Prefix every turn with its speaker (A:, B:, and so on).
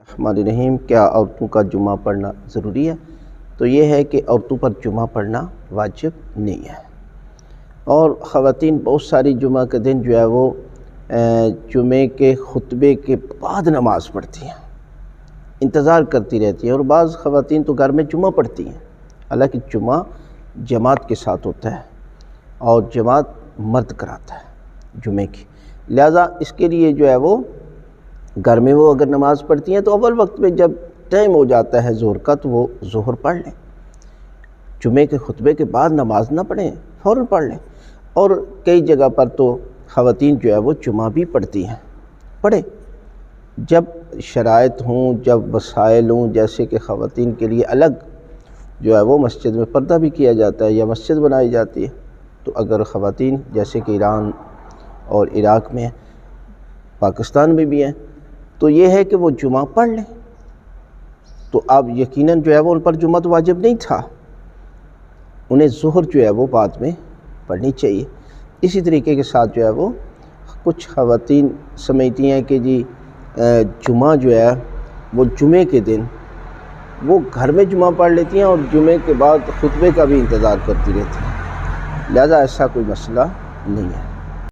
A: الرحمن الرحیم، کیا عورتوں کا جمعہ پڑھنا ضروری ہے؟ تو یہ ہے کہ عورتوں پر جمعہ پڑھنا واجب نہیں ہے، اور خواتین بہت ساری جمعہ کے دن جو ہے وہ جمعے کے خطبے کے بعد نماز پڑھتی ہیں، انتظار کرتی رہتی ہیں، اور بعض خواتین تو گھر میں جمعہ پڑھتی ہیں، حالانکہ جمعہ جماعت کے ساتھ ہوتا ہے اور جماعت مرد کراتا ہے جمعے کی، لہذا اس کے لیے جو ہے وہ گھر میں وہ اگر نماز پڑھتی ہیں تو اول وقت میں جب ٹائم ہو جاتا ہے ظہر کا تو وہ ظہر پڑھ لیں، جمعے کے خطبے کے بعد نماز نہ پڑھیں، فوراً پڑھ لیں۔ اور کئی جگہ پر تو خواتین جو ہے وہ جمعہ بھی پڑھتی ہیں، پڑھیں جب شرائط ہوں، جب وسائل ہوں، جیسے کہ خواتین کے لیے الگ جو ہے وہ مسجد میں پردہ بھی کیا جاتا ہے یا مسجد بنائی جاتی ہے، تو اگر خواتین جیسے کہ ایران اور عراق میں، پاکستان میں بھی ہیں، تو یہ ہے کہ وہ جمعہ پڑھ لیں، تو اب یقیناً جو ہے وہ ان پر جمعہ تو واجب نہیں تھا، انہیں ظہر جو ہے وہ بعد میں پڑھنی چاہیے۔ اسی طریقے کے ساتھ جو ہے وہ کچھ خواتین سمجھتی ہیں کہ جی جمعہ جو ہے وہ جمعے کے دن وہ گھر میں جمعہ پڑھ لیتی ہیں اور جمعے کے بعد خطبے کا بھی انتظار کرتی رہتی ہیں، لہذا ایسا کوئی مسئلہ نہیں ہے۔